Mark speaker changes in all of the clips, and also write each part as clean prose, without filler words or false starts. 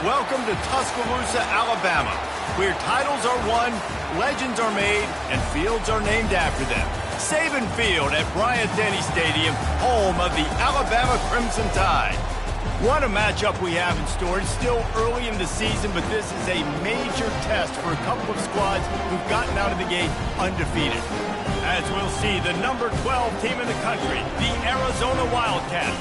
Speaker 1: Welcome to Tuscaloosa, Alabama, where titles are won, legends are made, and fields are named after them. Saban Field at Bryant-Denny Stadium, home of the Alabama Crimson Tide. What a matchup we have in store. It's still early in the season, but this is a major test for a couple of squads who've gotten out of the gate undefeated. As we'll see, the number 12 team in the country, the Arizona Wildcats,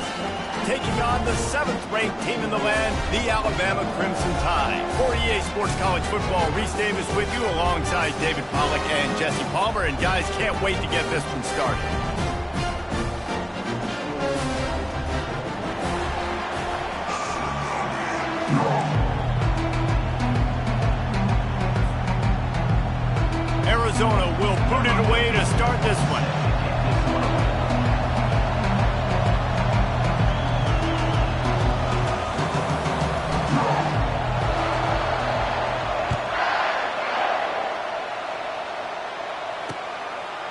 Speaker 1: taking on the 7th-ranked team in the land, the Alabama Crimson Tide. For EA Sports College Football, Reese Davis with you alongside David Pollack and Jesse Palmer. And guys, can't wait to get this one started. Arizona will put it away to start this one.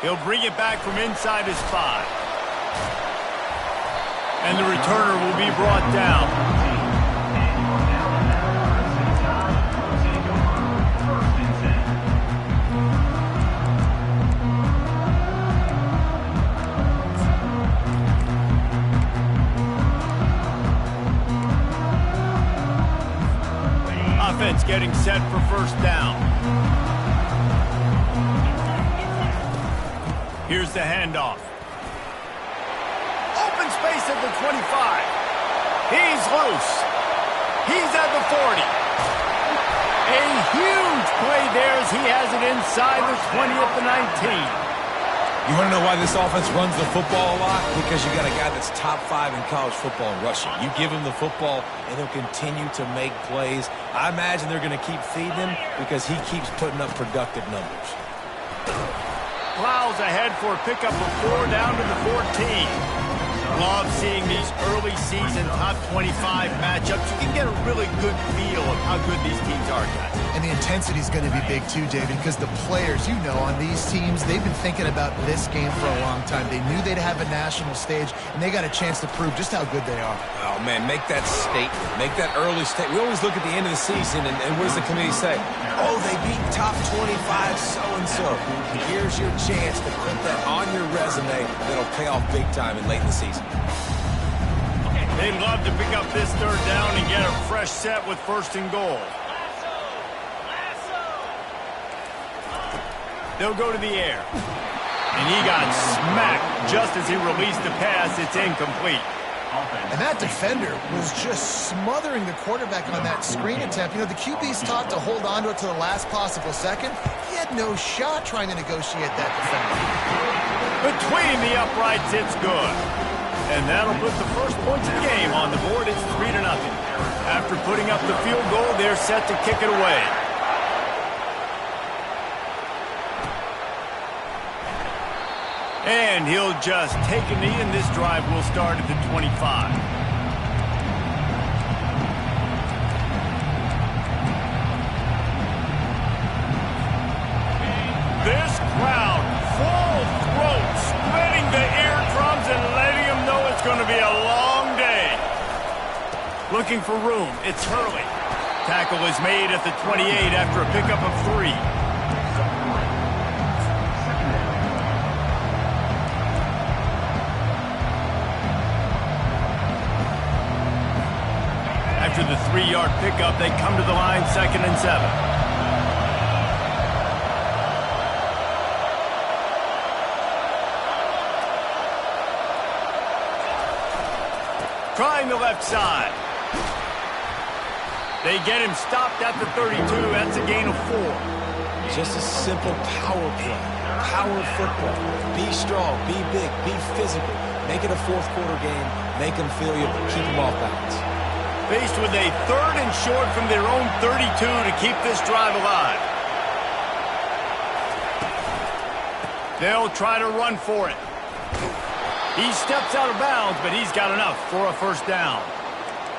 Speaker 1: He'll bring it back from inside his 5. And the returner will be brought down. Offense getting set for first down. Here's the handoff. Open space at the 25. He's loose. He's at the 40. A huge play there as he has it inside the 20 at the 19.
Speaker 2: You want to know why this offense runs the football a lot? Because you got a guy that's top 5 in college football in rushing. You give him the football, and he'll continue to make plays. I imagine they're going to keep feeding him because he keeps putting up productive numbers.
Speaker 1: Plows ahead for a pickup of 4 down to the 14. Love seeing these early season top 25 matchups. You can get a really good feel of how good these teams are, guys.
Speaker 3: And the intensity is going to be big too, David, because the players, you know, on these teams, they've been thinking about this game for a long time. They knew they'd have a national stage, and they got a chance to prove just how good they are.
Speaker 2: Oh, man, make that statement. Make that early statement. We always look at the end of the season, and what does the committee say? Oh, they beat top 25 so-and-so. Here's your chance to put that on your resume that'll pay off big time and late in the season.
Speaker 1: They'd love to pick up this 3rd down and get a fresh set with 1st and goal. They'll go to the air. And he got smacked just as he released the pass. It's incomplete.
Speaker 3: And that defender was just smothering the quarterback on that screen attempt. You know, the QB's taught to hold on to it to the last possible second. He had no shot trying to negotiate that defender.
Speaker 1: Between the uprights, it's good. And that'll put the first points of the game on the board. It's 3-0. After putting up the field goal, they're set to kick it away. And he'll just take a knee, and this drive will start at the 25. This crowd, full throat, splitting the eardrums and letting them know it's going to be a long day. Looking for room, it's Hurley. Tackle is made at the 28 after a pickup of 3. After the 3-yard pickup, they come to the line, 2nd and 7. Trying the left side. They get him stopped at the 32. That's a gain of 4.
Speaker 2: Just a simple power play. Power football. Be strong, be big, be physical. Make it a 4th-quarter game. Make them feel you, keep them off balance.
Speaker 1: Faced with a 3rd and short from their own 32 to keep this drive alive. They'll try to run for it. He steps out of bounds, but he's got enough for a 1st down.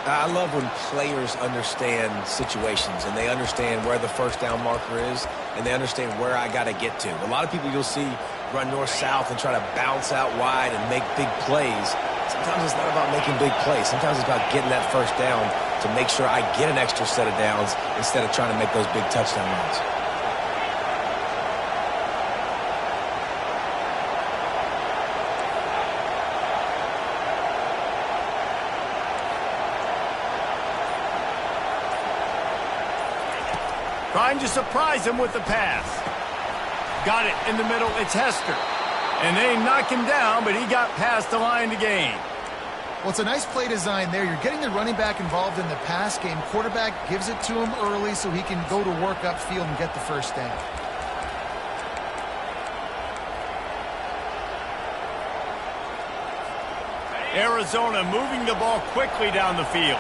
Speaker 2: I love when players understand situations and they understand where the 1st down marker is and they understand where I got to get to. A lot of people you'll see run north-south and try to bounce out wide and make big plays. Sometimes it's not about making big plays. Sometimes it's about getting that first down to make sure I get an extra set of downs instead of trying to make those big touchdown runs.
Speaker 1: Trying to surprise him with the pass. Got it in the middle. It's Hester. And they knock him down, but he got past the line to gain.
Speaker 3: Well, it's a nice play design there. You're getting the running back involved in the pass game. Quarterback gives it to him early so he can go to work upfield and get the first down.
Speaker 1: Arizona moving the ball quickly down the field.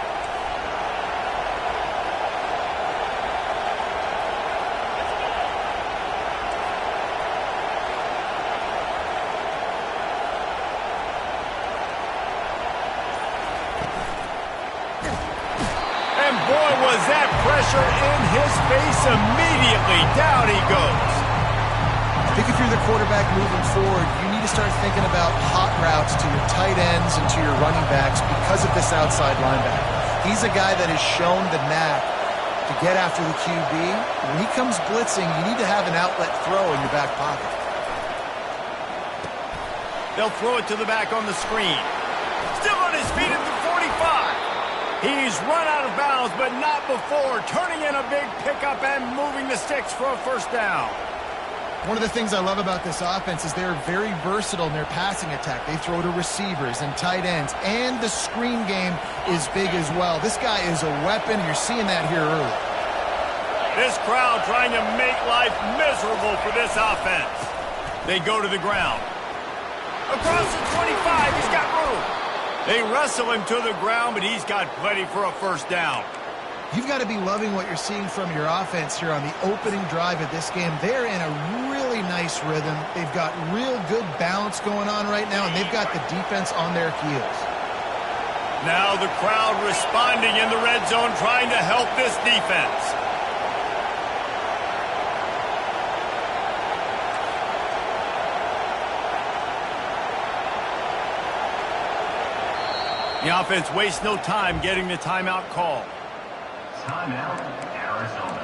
Speaker 1: Boy, was that pressure in his face immediately. Down he goes.
Speaker 3: I think if you're the quarterback moving forward, you need to start thinking about hot routes to your tight ends and to your running backs because of this outside linebacker. He's a guy that has shown the knack to get after the QB. When he comes blitzing, you need to have an outlet throw in your back pocket.
Speaker 1: They'll throw it to the back on the screen. Still on his feet at the 45. He's run out of bounds, but not before turning in a big pickup and moving the sticks for a first down.
Speaker 3: One of the things I love about this offense is they're very versatile in their passing attack. They throw to receivers and tight ends, and the screen game is big as well. This guy is a weapon. You're seeing that here early.
Speaker 1: This crowd trying to make life miserable for this offense. They go to the ground. Across the 25, he's got room. They wrestle him to the ground, but he's got plenty for a first down.
Speaker 3: You've got to be loving what you're seeing from your offense here on the opening drive of this game. They're in a really nice rhythm. They've got real good balance going on right now, and they've got the defense on their heels.
Speaker 1: Now the crowd responding in the red zone, trying to help this defense. The offense wastes no time getting the timeout call.
Speaker 4: Timeout, Arizona.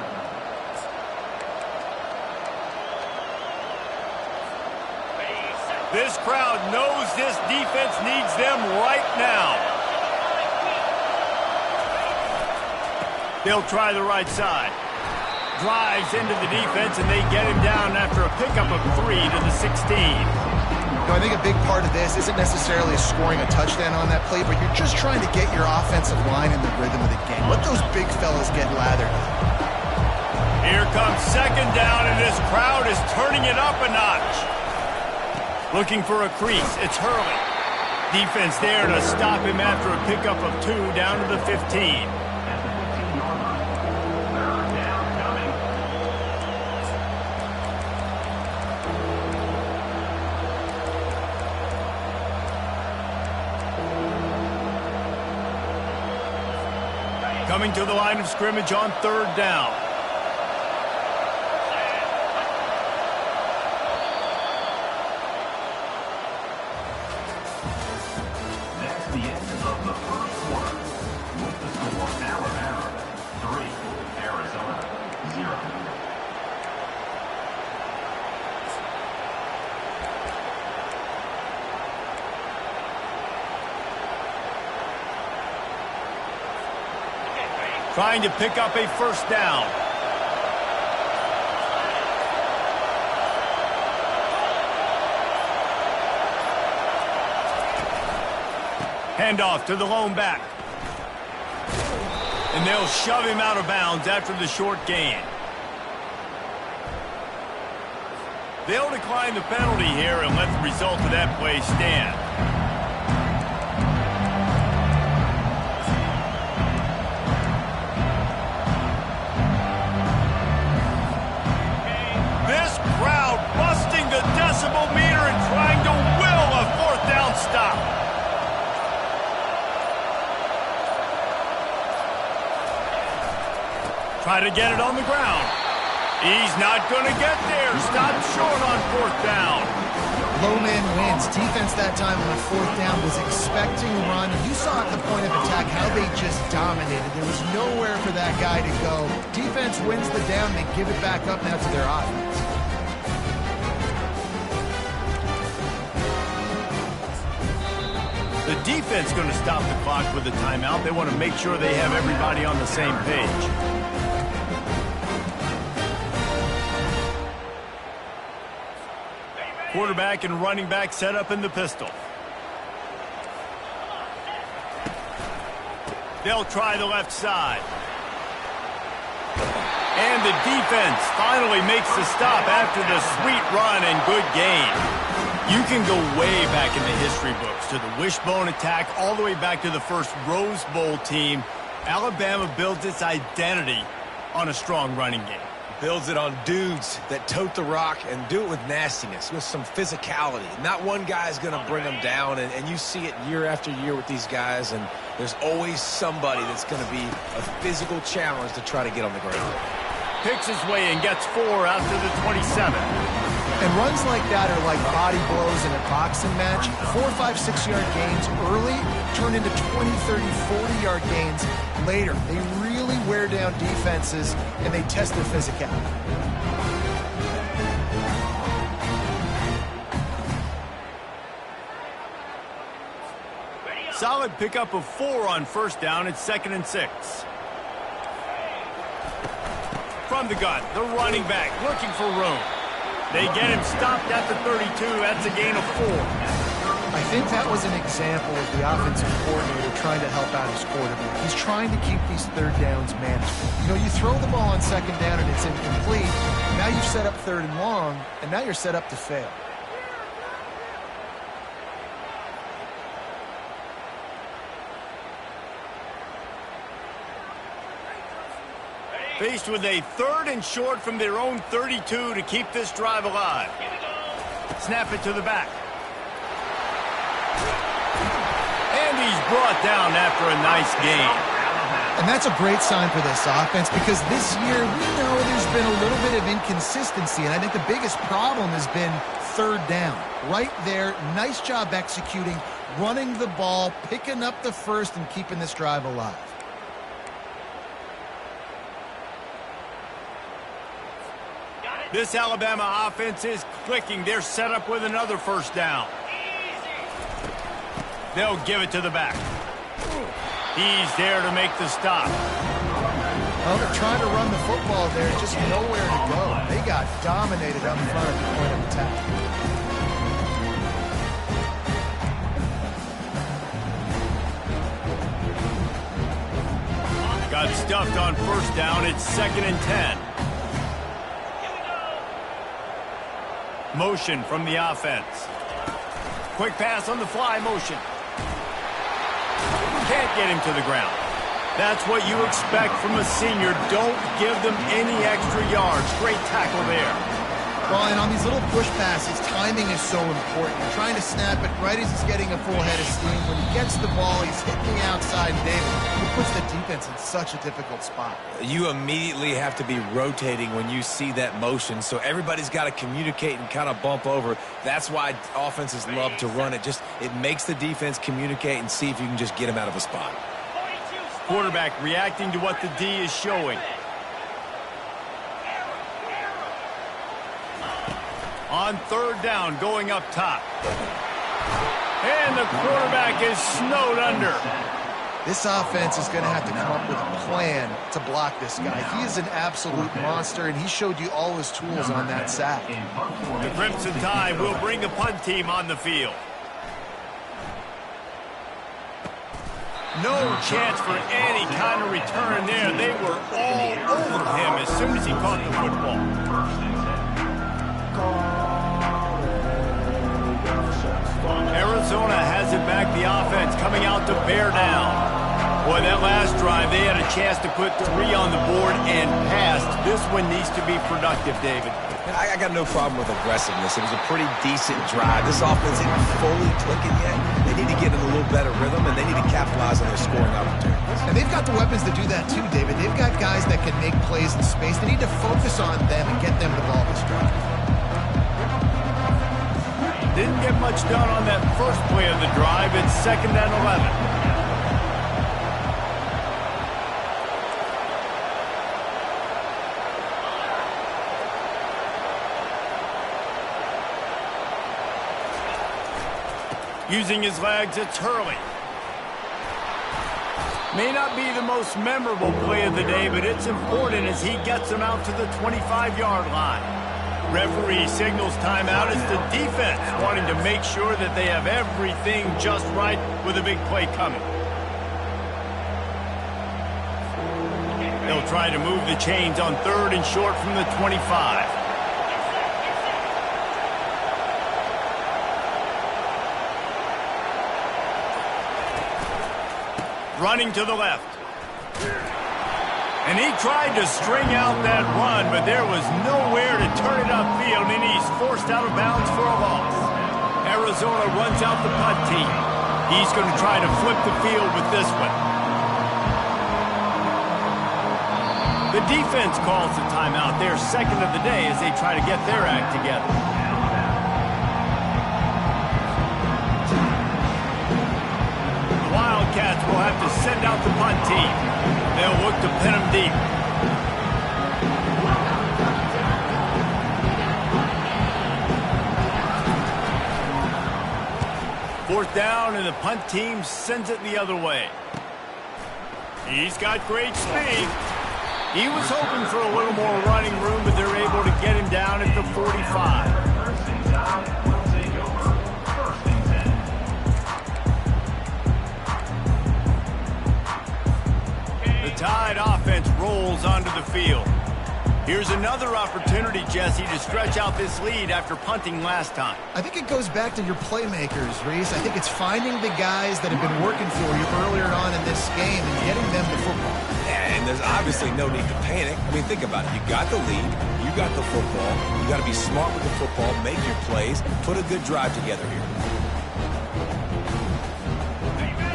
Speaker 1: This crowd knows this defense needs them right now. They'll try the right side. Drives into the defense, and they get him down after a pickup of 3 to the 16.
Speaker 3: I think a big part of this isn't necessarily scoring a touchdown on that play, but you're just trying to get your offensive line in the rhythm of the game. Let those big fellas get lathered.
Speaker 1: Here comes second down, and this crowd is turning it up a notch. Looking for a crease. It's Hurley. Defense there to stop him after a pickup of 2 down to the 15. Coming to the line of scrimmage on third down.
Speaker 4: That's the end of the first quarter. With the score, Alabama 3, Arizona 0.
Speaker 1: Trying to pick up a first down. Handoff to the lone back. And they'll shove him out of bounds after the short gain. They'll decline the penalty here and let the result of that play stand. The decibel meter and trying to will a fourth down stop. Try to get it on the ground. He's not going to get there. Stopped short on fourth down.
Speaker 3: Low man wins. Defense that time on the 4th down was expecting run. You saw at the point of attack how they just dominated. There was nowhere for that guy to go. Defense wins the down. They give it back up now to their offense.
Speaker 1: The defense going to stop the clock with a timeout. They want to make sure they have everybody on the same page. Quarterback and running back set up in the pistol. They'll try the left side. And the defense finally makes the stop after the sweet run and good gain. You can go way back in the history books to the wishbone attack all the way back to the first Rose Bowl team. Alabama builds its identity on a strong running game.
Speaker 2: Builds it on dudes that tote the rock and do it with nastiness, with some physicality. Not one guy's going to bring them down, and you see it year after year with these guys, and there's always somebody that's going to be a physical challenge to try to get on the ground.
Speaker 1: Picks his way and gets 4 after the 27.
Speaker 3: And runs like that are like body blows in a boxing match. 4, 5, 6-yard gains early turn into 20, 30, 40-yard gains later. They really wear down defenses, and they test their physicality.
Speaker 1: Solid pickup of 4 on 1st down. It's 2nd and 6. From the gun, the running back looking for room. They get him stopped at the 32. That's a gain of 4.
Speaker 3: I think that was an example of the offensive coordinator trying to help out his quarterback. He's trying to keep these 3rd downs manageable. You know, you throw the ball on 2nd down and it's incomplete. Now you've set up 3rd and long, and now you're set up to fail.
Speaker 1: Faced with a 3rd and short from their own 32 to keep this drive alive. Snap it to the back. And he's brought down after a nice gain.
Speaker 3: And that's a great sign for this offense, because this year we know there's been a little bit of inconsistency, and I think the biggest problem has been 3rd down. Right there, nice job executing, running the ball, picking up the 1st, and keeping this drive alive.
Speaker 1: This Alabama offense is clicking. They're set up with another 1st down. They'll give it to the back. He's there to make the stop.
Speaker 3: Well, they're trying to run the football there, just nowhere to go. They got dominated up front at the point of attack.
Speaker 1: Got stuffed on 1st down. It's 2nd and 10. Motion from the offense. Quick pass on the fly motion. Can't get him to the ground. That's what you expect from a senior. Don't give them any extra yards. Great tackle there.
Speaker 3: Well, and on these little push passes, timing is so important. You're trying to snap it right as he's getting a full head of steam. When he gets the ball, he's hitting the outside, and David, it puts the defense in such a difficult spot.
Speaker 2: You immediately have to be rotating when you see that motion, so everybody's got to communicate and kind of bump over. That's why offenses love to run it. It makes the defense communicate and see if you can just get him out of a spot.
Speaker 1: Quarterback reacting to what the D is showing. On 3rd down, going up top. And the quarterback is snowed under.
Speaker 3: This offense is going to have to come up with a plan to block this guy. He is an absolute monster, and he showed you all his tools on that sack.
Speaker 1: The Crimson Tide will bring the punt team on the field. No chance for any kind of return there. They were all over him as soon as he caught the football. Arizona has it back. The offense coming out to bear down. Boy, that last drive, they had a chance to put 3 on the board and passed. This one needs to be productive, David.
Speaker 2: I got no problem with aggressiveness. It was a pretty decent drive. This offense isn't fully clicking yet. They need to get in a little better rhythm, and they need to capitalize on their scoring opportunities.
Speaker 3: And they've got the weapons to do that too, David. They've got guys that can make plays in space. They need to focus on them and get them the ball this drive.
Speaker 1: Didn't get much done on that first play of the drive. It's 2nd and 11. Using his legs, it's Hurley. May not be the most memorable play of the day, but it's important as he gets them out to the 25-yard line. Referee signals timeout. It's the defense wanting to make sure that they have everything just right with a big play coming. They'll try to move the chains on 3rd and short from the 25. Running to the left. And he tried to string out that run, but there was nowhere to turn it upfield, and he's forced out of bounds for a loss. Arizona runs out the punt team. He's going to try to flip the field with this one. The defense calls the timeout, their 2nd of the day, as they try to get their act together. Wildcats will have to send out the punt team. They'll look to pin them deep. Fourth down, and the punt team sends it the other way. He's got great speed. He was hoping for a little more running room, but they're able to get him down at the 45. Tide offense rolls onto the field. Here's another opportunity, Jesse, to stretch out this lead after punting last time.
Speaker 3: I think it goes back to your playmakers, Reese. I think it's finding the guys that have been working for you earlier on in this game and getting them the football.
Speaker 2: Yeah, and there's obviously no need to panic. I mean, think about it. You got the lead. You got the football. You got to be smart with the football, make your plays, put a good drive together here.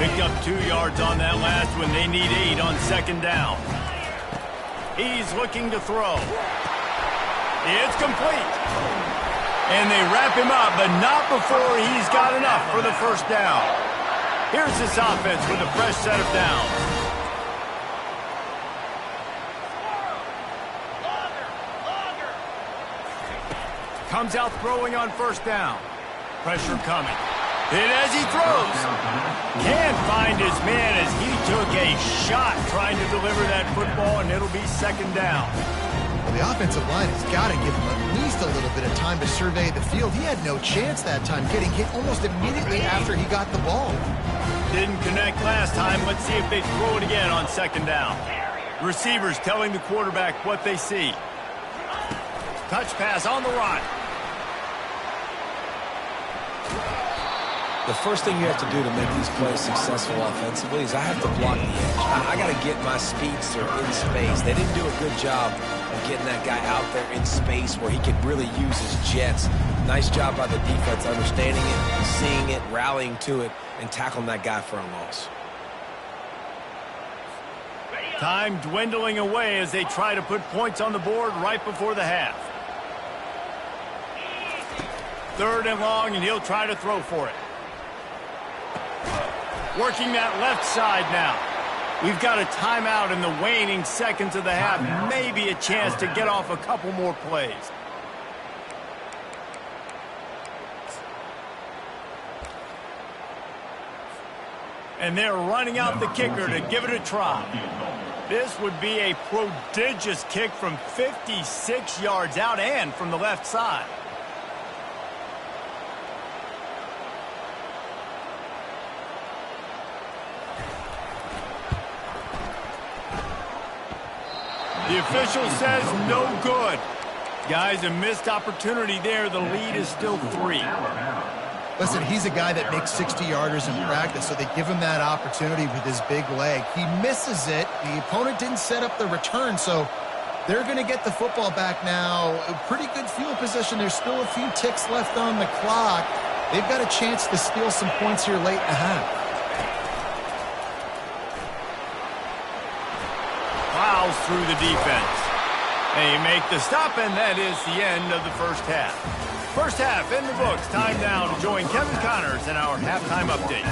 Speaker 1: Picked up 2 yards on that last one. They need 8 on 2nd down. He's looking to throw. It's complete. And they wrap him up, but not before he's got enough for the first down. Here's this offense with a fresh set of downs. Comes out throwing on 1st down. Pressure coming. And as he throws, can't find his man as he took a shot trying to deliver that football, and it'll be 2nd down.
Speaker 3: Well, the offensive line has got to give him at least a little bit of time to survey the field. He had no chance that time, getting hit almost immediately after he got the ball.
Speaker 1: Didn't connect last time. Let's see if they throw it again on 2nd down. Receivers telling the quarterback what they see. Touch pass on the run.
Speaker 2: The first thing you have to do to make these plays successful offensively is I have to block the edge. I got to get my speedster in space. They didn't do a good job of getting that guy out there in space where he could really use his jets. Nice job by the defense understanding it, seeing it, rallying to it, and tackling that guy for a loss.
Speaker 1: Time dwindling away as they try to put points on the board right before the half. 3rd and long, and he'll try to throw for it. Working that left side now. We've got a timeout in the waning seconds of the half. Maybe a chance to get off a couple more plays. And they're running out the kicker to give it a try. This would be a prodigious kick from 56 yards out and from the left side. The official says no good. Guys, a missed opportunity there. The lead is still 3.
Speaker 3: Listen, he's a guy that makes 60-yarders in practice, so they give him that opportunity with his big leg. He misses it. The opponent didn't set up the return, so they're going to get the football back now. A pretty good field position. There's still a few ticks left on the clock. They've got a chance to steal some points here late in the half.
Speaker 1: Plows through the defense. They make the stop, and that is the end of the first half. First half in the books. Time now to join Kevin Connors in our halftime update.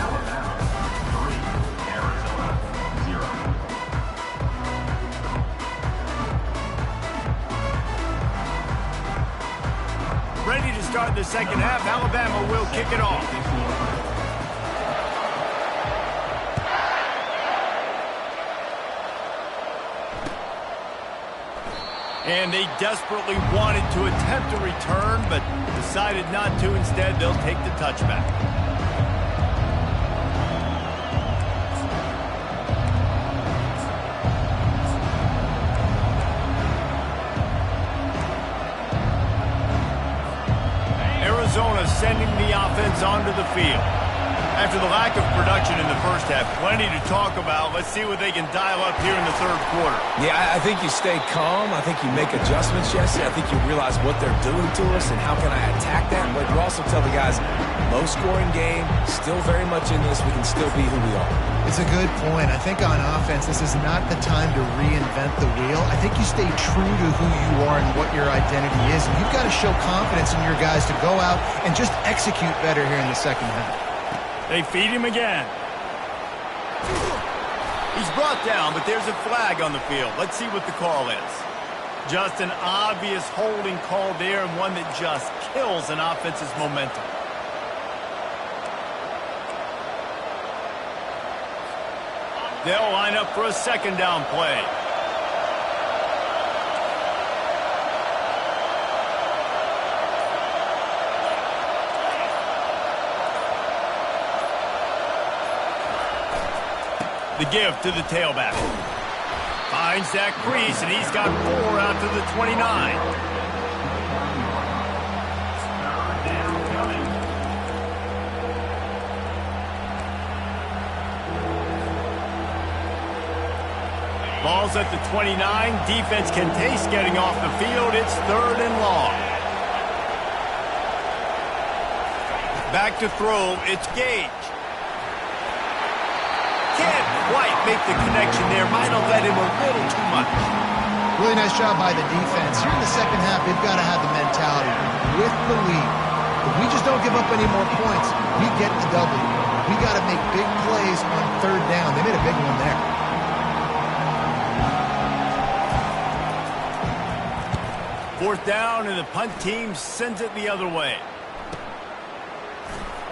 Speaker 1: Ready to start the second half. Alabama will kick it off. And they desperately wanted to attempt a return, but decided not to. Instead, they'll take the touchback. Arizona sending the offense onto the field. After the lack of production in the first half, plenty to talk about. Let's see what they can dial up here in the third quarter.
Speaker 2: Yeah, I think you stay calm. I think you make adjustments, Jesse. I think you realize what they're doing to us and how can I attack that. But you also tell the guys, low-scoring game, still very much in this. We can still be who we are.
Speaker 3: It's a good point. I think on offense, this is not the time to reinvent the wheel. I think you stay true to who you are and what your identity is. And you've got to show confidence in your guys to go out and just execute better here in the second half.
Speaker 1: They feed him again. He's brought down, but there's a flag on the field. Let's see what the call is. Just an obvious holding call there, and one that just kills an offense's momentum. They'll line up for a second down play. The give to the tailback. Finds that crease, and he's got 4 out to the 29. Ball's at the 29. Defense can taste getting off the field. It's 3rd and long. Back to throw. It's Gage. Can't quite make the connection there. Might have let him a little too much.
Speaker 3: Really nice job by the defense. Here in the second half, they've got to have the mentality with the lead. If we just don't give up any more points, we get the W. We got to make big plays on 3rd down. They made a big one there.
Speaker 1: Fourth down, and the punt team sends it the other way.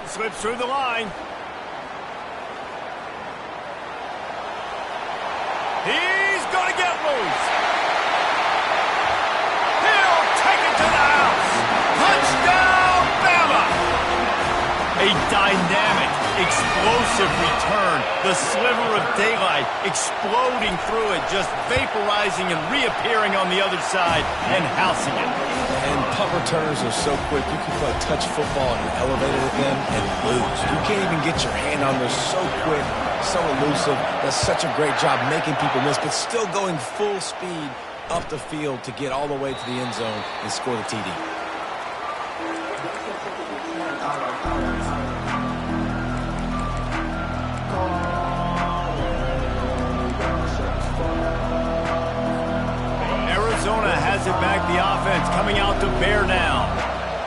Speaker 1: Slips through the line. He's going to get loose. He'll take it to the house. Touchdown, Bama! A dynamic, explosive return. The sliver of daylight exploding through it, just vaporizing and reappearing on the other side and housing it.
Speaker 2: And punt returns are so quick. You can play touch football in an elevator with them and lose. You can't even get your hand on them. So quick, so elusive. Does such a great job making people miss, but still going full speed up the field to get all the way to the end zone and score the TD.
Speaker 1: Arizona has it back, the offense coming out to bear down.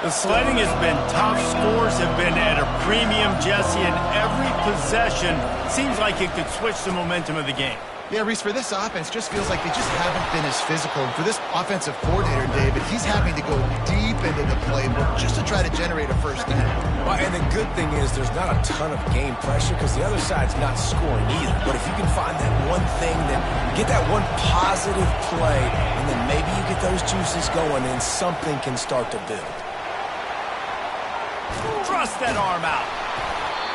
Speaker 1: The sledding has been tough. Scores have been at a premium, Jesse, and every possession seems like it could switch the momentum of the game.
Speaker 3: Yeah, Reese, for this offense, just feels like they just haven't been as physical. And for this offensive coordinator, David, he's having to go deep into the playbook just to try to generate a first down.
Speaker 2: Well, and the good thing is there's not a ton of game pressure because the other side's not scoring either. But if you can find that one thing, then get that one positive play, and then maybe you get those juices going and something can start to build.
Speaker 1: Thrust that arm out.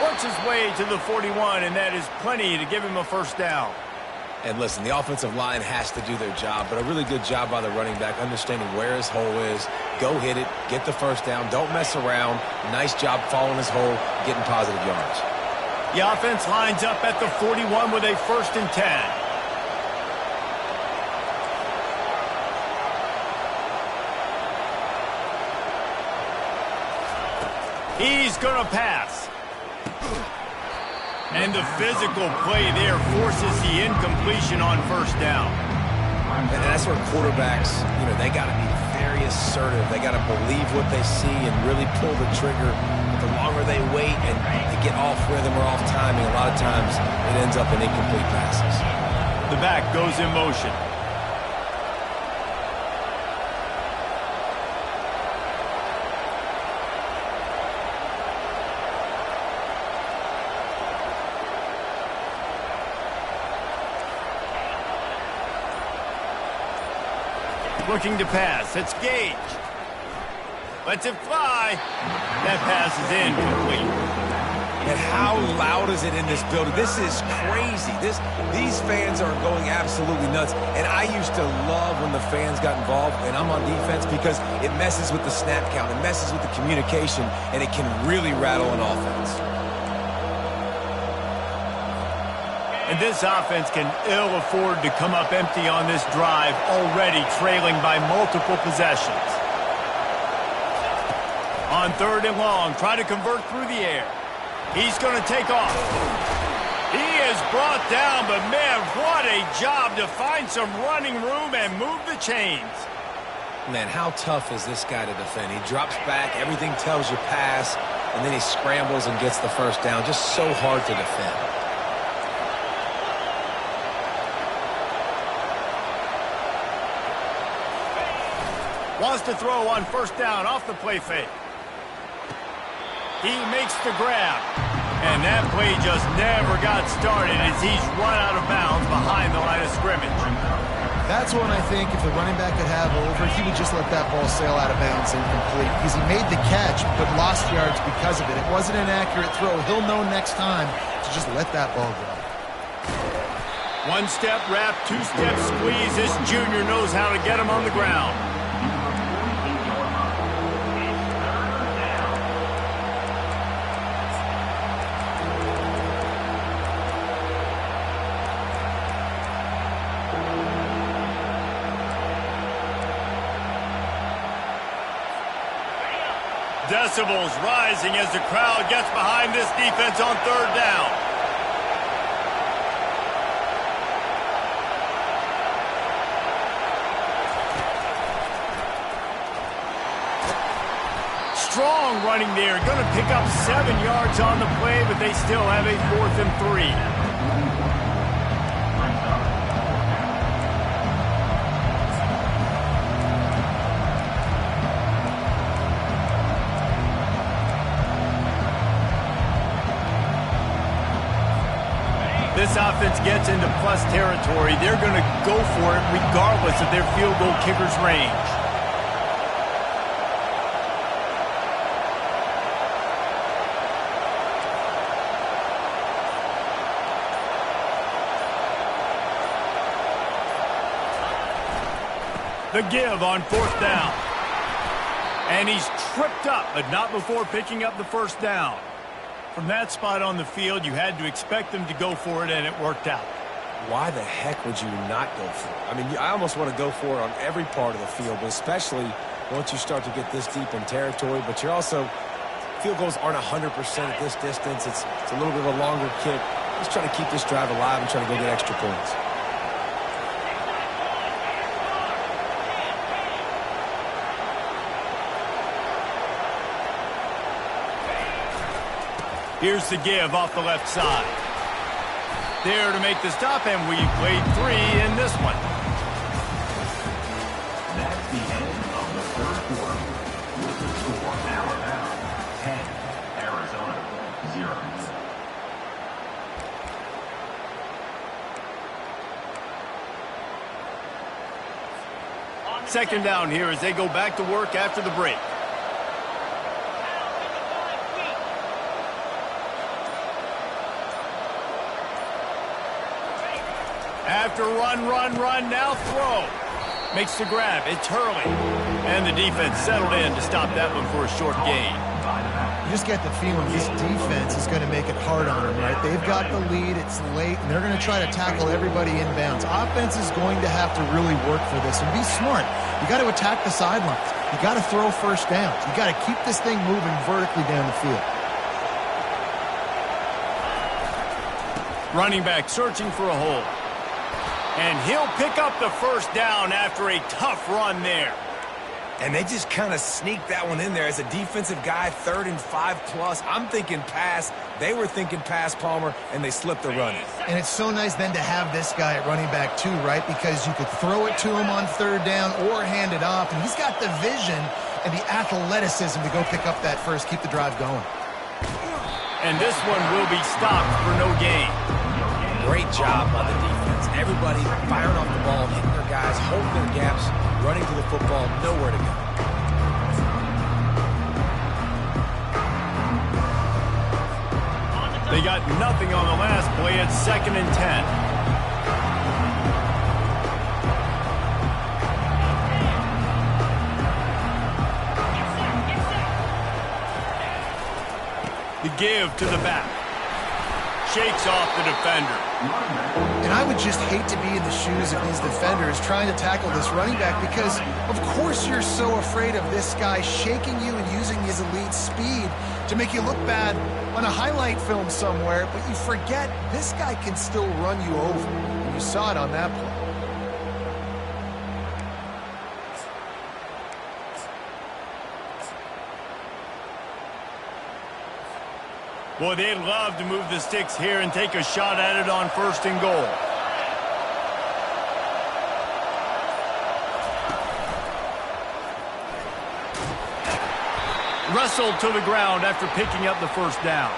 Speaker 1: Works his way to the 41, and that is plenty to give him a first down.
Speaker 2: And listen, the offensive line has to do their job, but a really good job by the running back, understanding where his hole is. Go hit it, get the first down, don't mess around. Nice job following his hole, getting positive yards.
Speaker 1: The offense lines up at the 41 with a 1st and 10. He's going to pass. And the physical play there forces the incompletion on first down.
Speaker 2: And that's where quarterbacks, they got to be very assertive. They got to believe what they see and really pull the trigger. The longer they wait and they get off rhythm or off timing, a lot of times it ends up in incomplete passes.
Speaker 1: The back goes in motion. Looking to pass. It's Gage. Lets it fly. That pass is incomplete.
Speaker 2: And how loud is it in this building? This is crazy. These fans are going absolutely nuts. And I used to love when the fans got involved, and I'm on defense, because it messes with the snap count. It messes with the communication, and it can really rattle an offense.
Speaker 1: And this offense can ill afford to come up empty on this drive, already trailing by multiple possessions. On 3rd and long, try to convert through the air. He's going to take off. He is brought down, but man, what a job to find some running room and move the chains.
Speaker 2: Man, how tough is this guy to defend? He drops back, everything tells you pass, and then he scrambles and gets the first down. Just so hard to defend.
Speaker 1: Wants to throw on 1st down off the play fake. He makes the grab. And that play just never got started as he's run out of bounds behind the line of scrimmage.
Speaker 3: That's one I think if the running back could have over, he would just let that ball sail out of bounds incomplete. Because he made the catch, but lost yards because of it. It wasn't an accurate throw. He'll know next time to just let that ball go.
Speaker 1: 1-step wrap, 2-step squeeze. This junior knows how to get him on the ground. Decibels rising as the crowd gets behind this defense on 3rd down. Strong running there. Going to pick up 7 yards on the play, but they still have a 4th and 3. This offense gets into plus territory. They're going to go for it regardless of their field goal kicker's range. The give on 4th down. And he's tripped up, but not before picking up the 1st down. From that spot on the field, you had to expect them to go for it, and it worked out.
Speaker 2: Why the heck would you not go for it? I mean, I almost want to go for it on every part of the field, but especially once you start to get this deep in territory. But you're also, field goals aren't 100% at this distance. It's a little bit of a longer kick. Just trying to keep this drive alive and trying to go get extra points.
Speaker 1: Here's the give off the left side. There to make the stop, and we played 3 in this one.
Speaker 4: That's the end of the 3rd quarter. With the score, Alabama 10, Arizona 0.
Speaker 1: 2nd down here as they go back to work after the break. After run, now throw. Makes the grab. It's Hurley. And the defense settled in to stop that one for a short gain.
Speaker 3: You just get the feeling this defense is going to make it hard on them, right? They've got the lead. It's late, and they're going to try to tackle everybody inbounds. Offense is going to have to really work for this and be smart. You got to attack the sidelines. You got to throw 1st downs. You got to keep this thing moving vertically down the field.
Speaker 1: Running back searching for a hole. And he'll pick up the first down after a tough run there.
Speaker 2: And they just kind of sneaked that one in there as a defensive guy, 3rd and 5+. I'm thinking pass. They were thinking pass, Palmer, and they slipped the run.
Speaker 3: And it's so nice then to have this guy at running back too, right? Because you could throw it to him on 3rd down or hand it off. And he's got the vision and the athleticism to go pick up that first, keep the drive going.
Speaker 1: And this one will be stopped for no gain.
Speaker 2: Great job by the defense. Everybody firing off the ball, hitting their guys, holding their gaps, running to the football, nowhere to go.
Speaker 1: They got nothing on the last play at 2nd and 10. The give to the back. Shakes off the defender.
Speaker 3: And I would just hate to be in the shoes of these defenders trying to tackle this running back because, of course, you're so afraid of this guy shaking you and using his elite speed to make you look bad on a highlight film somewhere, but you forget this guy can still run you over. And you saw it on that play.
Speaker 1: Boy, they'd love to move the sticks here and take a shot at it on 1st and goal. Wrestled to the ground after picking up the first down.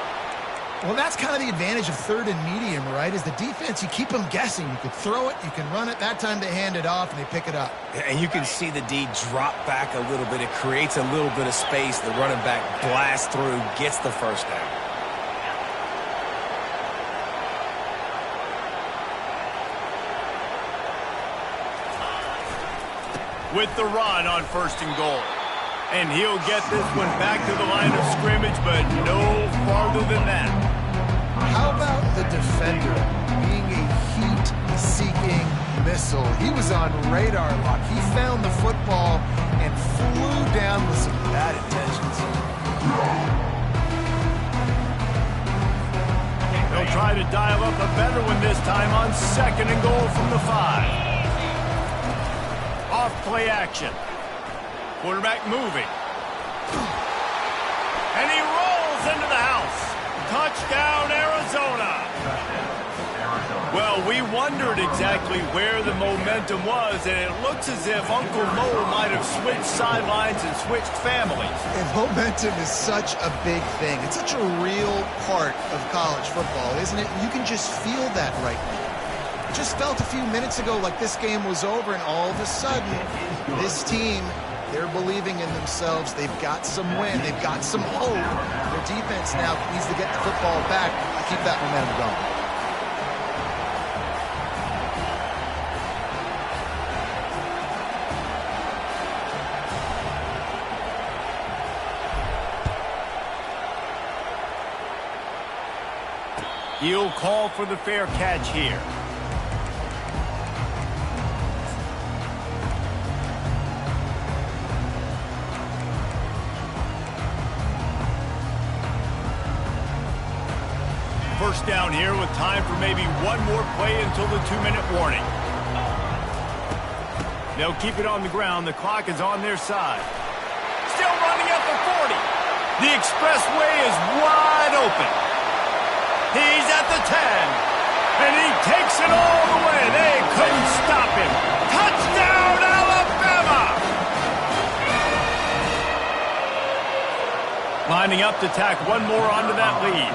Speaker 3: Well, that's kind of the advantage of 3rd and medium, right? Is the defense, you keep them guessing. You can throw it, you can run it. That time they hand it off and they pick it up.
Speaker 2: And you can see the D drop back a little bit. It creates a little bit of space. The running back blasts through, gets the first down.
Speaker 1: With the run on 1st and goal. And he'll get this one back to the line of scrimmage, but no farther than that.
Speaker 3: How about the defender being a heat-seeking missile? He was on radar lock. He found the football and flew down with some bad intentions.
Speaker 1: They'll try to dial up a better one this time on 2nd and goal from the 5. Off play action. Quarterback moving. And he rolls into the house. Touchdown, Arizona. Well, we wondered exactly where the momentum was, and it looks as if Uncle Mo might have switched sidelines and switched families.
Speaker 3: And momentum is such a big thing. It's such a real part of college football, isn't it? You can just feel that right now. It just felt a few minutes ago like this game was over, and all of a sudden, this team, they're believing in themselves. They've got some win. They've got some hope. Their defense now needs to get the football back and keep that momentum going.
Speaker 1: He'll call for the fair catch here. First down here with time for maybe one more play until the 2-minute warning. They'll keep it on the ground. The clock is on their side. Still running at the 40. The expressway is wide open. He's at the 10. And he takes it all the way. They couldn't stop him. Touchdown, Alabama! Lining up to tack one more onto that lead.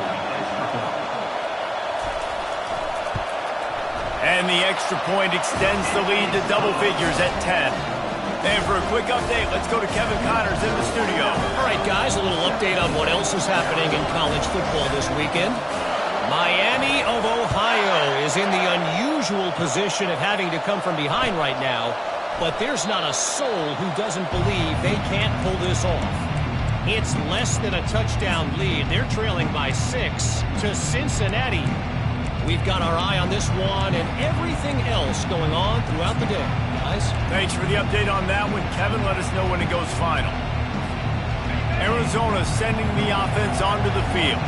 Speaker 1: And the extra point extends the lead to double figures at 10. And for a quick update, let's go to Kevin Connors in the studio.
Speaker 5: All right, guys, a little update on what else is happening in college football this weekend. Miami of Ohio is in the unusual position of having to come from behind right now, but there's not a soul who doesn't believe they can't pull this off. It's less than a touchdown lead. They're trailing by 6 to Cincinnati. We've got our eye on this one and everything else going on throughout the day, guys.
Speaker 1: Thanks for the update on that one, Kevin. Let us know when it goes final. Arizona sending the offense onto the field.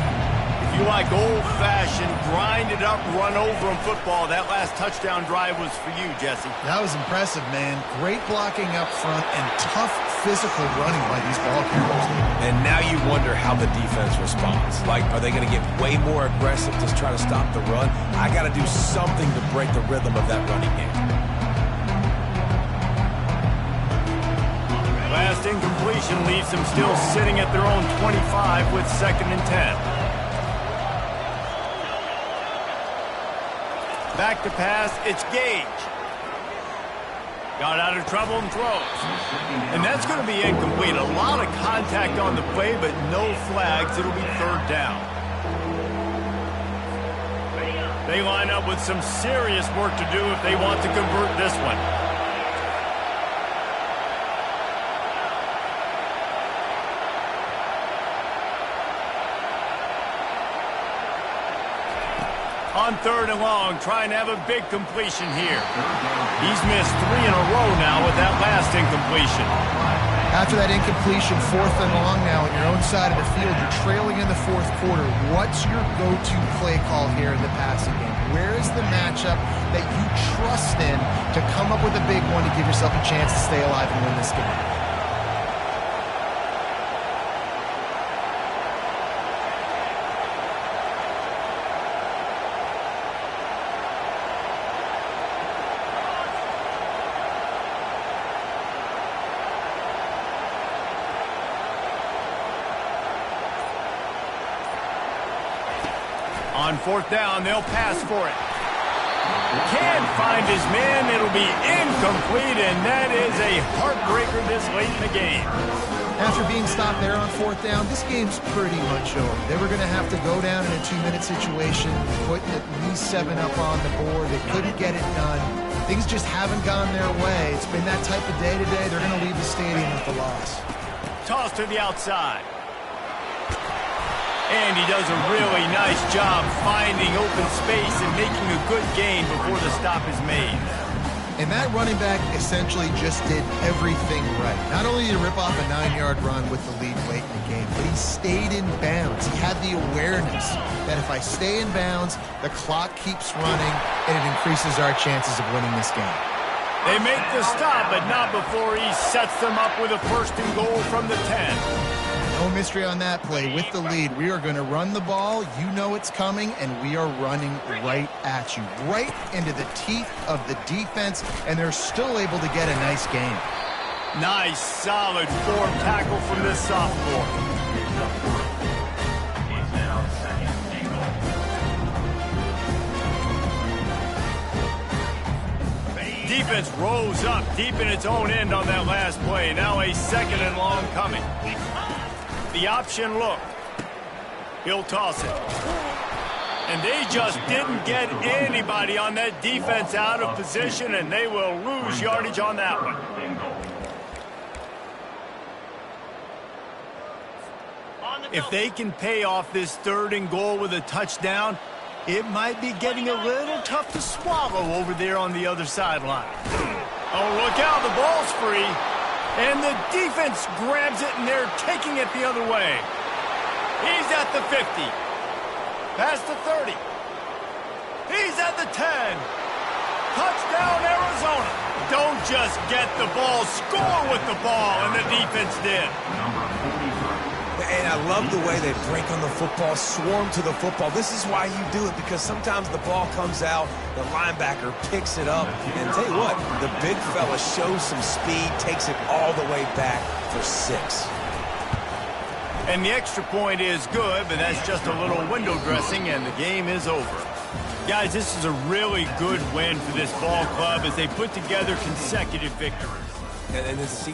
Speaker 1: If you like old-fashioned, grind-it-up, run-over-'em football, that last touchdown drive was for you, Jesse.
Speaker 3: That was impressive, man. Great blocking up front and tough physical running by these ball carriers.
Speaker 2: And now you wonder how the defense responds. Like, are they going to get way more aggressive to try to stop the run? I got to do something to break the rhythm of that running game.
Speaker 1: Last incompletion leaves them still sitting at their own 25 with 2nd and 10. Back to pass, it's Gage. Got out of trouble and throws. And that's going to be incomplete. A lot of contact on the play, but no flags. It'll be 3rd down. They line up with some serious work to do if they want to convert this one. On 3rd and long, trying to have a big completion here. He's missed 3 in a row now with that last incompletion.
Speaker 3: After that incompletion, 4th and long now on your own side of the field, you're trailing in the 4th quarter. What's your go-to play call here in the passing game? Where is the matchup that you trust in to come up with a big one to give yourself a chance to stay alive and win this game?
Speaker 1: On 4th down, they'll pass for it. Can't find his man. It'll be incomplete, and that is a heartbreaker this late in the game.
Speaker 3: After being stopped there on 4th down, this game's pretty much over. They were going to have to go down in a 2-minute situation, putting at least 7 up on the board. They couldn't get it done. Things just haven't gone their way. It's been that type of day today. They're going to leave the stadium with the loss.
Speaker 1: Toss to the outside. And he does a really nice job finding open space and making a good gain before the stop is made.
Speaker 3: And that running back essentially just did everything right. Not only did he rip off a 9-yard run with the lead late in the game, but he stayed in bounds. He had the awareness that if I stay in bounds, the clock keeps running, and it increases our chances of winning this game.
Speaker 1: They make the stop, but not before he sets them up with a 1st and goal from the 10.
Speaker 3: No mystery on that play. With the lead, we are going to run the ball. You know it's coming, and we are running right at you, right into the teeth of the defense, and they're still able to get a nice gain.
Speaker 1: Nice, solid form tackle from this sophomore.
Speaker 4: It's now 2nd and goal.
Speaker 1: Defense rose up deep in its own end on that last play. Now a 2nd and long coming. The option look. He'll toss it. And they just didn't get anybody on that defense out of position, and they will lose yardage on that one. If they can pay off this 3rd and goal with a touchdown, it might be getting a little tough to swallow over there on the other sideline. Oh, look out, the ball's free. And the defense grabs it, and they're taking it the other way. He's at the 50. Past the 30. He's at the 10. Touchdown, Arizona. Don't just get the ball, score with the ball, and the defense did.
Speaker 2: And I love the way they break on the football, swarm to the football. This is why you do it, because sometimes the ball comes out, the linebacker picks it up, and tell you what, the big fella shows some speed, takes it all the way back for 6.
Speaker 1: And the extra point is good, but that's just a little window dressing, and the game is over. Guys, this is a really good win for this ball club as they put together consecutive victories.
Speaker 2: And this season